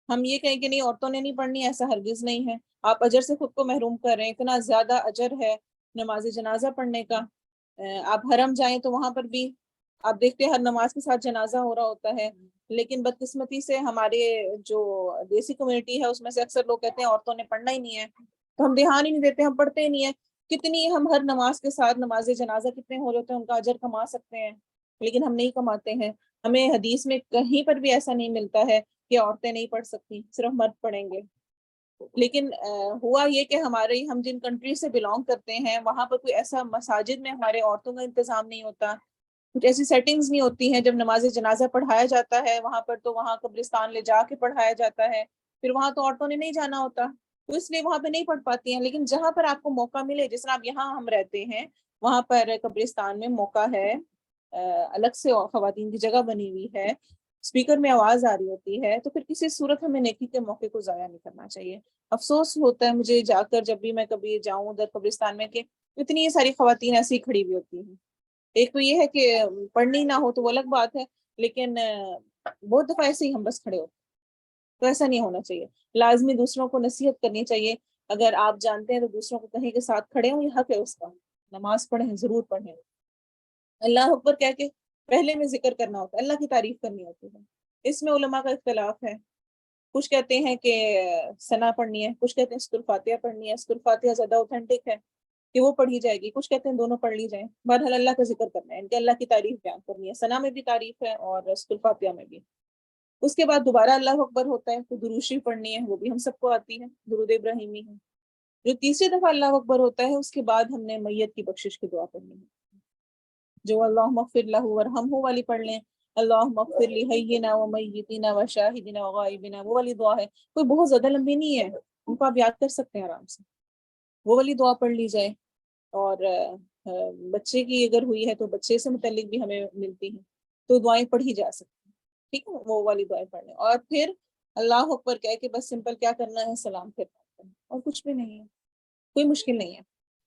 ہم یہ کہیں کہ نہیں عورتوں نے نہیں پڑھنی، ایسا ہرگز نہیں ہے. آپ اجر سے خود کو محروم کر رہے ہیں. اتنا زیادہ اجر ہے نماز جنازہ پڑھنے کا. آپ حرم جائیں تو وہاں پر بھی آپ دیکھتے ہیں ہر نماز کے ساتھ جنازہ ہو رہا ہوتا ہے. لیکن بدقسمتی سے ہمارے جو دیسی کمیونٹی ہے اس میں سے اکثر لوگ کہتے ہیں عورتوں نے پڑھنا ہی نہیں ہے، تو ہم دھیان ہی نہیں دیتے، ہم پڑھتے ہی نہیں ہیں. کتنی ہم ہر نماز کے ساتھ نماز جنازہ کتنے ہو جاتے ہیں ان کا اجر کما سکتے ہیں، لیکن ہم نہیں کماتے ہیں. ہمیں حدیث میں کہیں پر بھی ایسا نہیں ملتا ہے کہ عورتیں نہیں پڑھ سکتی، صرف مرد پڑھیں گے. لیکن ہوا یہ کہ ہم جن کنٹری سے بلانگ کرتے ہیں وہاں پر کوئی ایسا مساجد میں ہمارے عورتوں کا انتظام نہیں ہوتا، کچھ ایسی سیٹنگز نہیں ہوتی ہیں. جب نماز جنازہ پڑھایا جاتا ہے وہاں پر تو وہاں قبرستان لے جا کے پڑھایا جاتا ہے، پھر وہاں تو عورتوں نے نہیں جانا ہوتا، تو اس لیے وہاں پہ نہیں پڑھ پاتی ہیں. لیکن جہاں پر آپ کو موقع ملے، جس طرح یہاں ہم رہتے ہیں وہاں پر قبرستان میں موقع ہے، الگ سے خواتین کی جگہ بنی ہوئی ہے، اسپیکر میں آواز آ رہی ہوتی ہے، تو پھر کسی صورت ہمیں نیکی کے موقع کو ضائع نہیں کرنا چاہیے. افسوس ہوتا ہے مجھے جا کر جب بھی میں کبھی جاؤں ادھر قبرستان میں کہ اتنی ساری خواتین ایسی کھڑی ہوئی ہوتی ہیں. ایک تو یہ ہے کہ پڑھنی نہ ہو تو وہ الگ بات ہے، لیکن بہت دفعہ ایسے ہی ہم بس کھڑے ہوتے، تو ایسا نہیں ہونا چاہیے. لازمی دوسروں کو نصیحت کرنی چاہیے. اگر آپ جانتے ہیں تو دوسروں کو کہیں کے ساتھ کھڑے ہوں، یہ حق ہے اس کا. نماز پڑھیں، ضرور پڑھیں. اللہ اکبر کہہ کے پہلے میں ذکر کرنا ہوتا ہے، اللہ کی تعریف کرنی ہوتی ہے. اس میں علماء کا اختلاف ہے. کچھ کہتے ہیں کہ ثنا پڑھنی ہے، کچھ کہتے ہیں سورۃ الفاتحہ پڑھنی ہے. سورۃ الفاتحہ زیادہ اوتھینٹک ہے کہ وہ پڑھی جائے گی، کچھ کہتے ہیں دونوں پڑھ لی جائیں. بہرحال اللہ کا ذکر کرنا ہے، ان کے اللہ کی تعریف بیان کرنی ہے. ثنا میں بھی تعریف ہے اور سورۃ الفاتحہ میں بھی. اس کے بعد دوبارہ اللہ اکبر ہوتا ہے تو درود شریف پڑھنی ہے، وہ بھی ہم سب کو آتی ہے، درود ابراہیمی ہے. جو تیسری دفعہ اللہ اکبر ہوتا ہے اس کے بعد ہم نے میت کی بخشش کی دعا پڑھنی ہے، جو اللہم اغفر لہ ورحمہ والی پڑھ لیں. اللہم اغفر لحینا ومیتنا وشاہدنا وغائبنا، وہ والی دعا ہے، کوئی بہت زیادہ لمبی نہیں ہے، ان کو آپ یاد کر سکتے ہیں آرام سے. وہ والی دعا پڑھ لی جائے. اور بچے کی اگر ہوئی ہے تو بچے سے متعلق بھی ہمیں ملتی ہیں، تو دعائیں پڑھی جا سکتی ہیں. ٹھیک ہے، وہ والی دعائیں پڑھ لیں. اور پھر اللہ اکبر کہہ کے بس سمپل کیا کرنا ہے، سلام پھر، اور کچھ بھی نہیں ہے، کوئی مشکل نہیں ہے.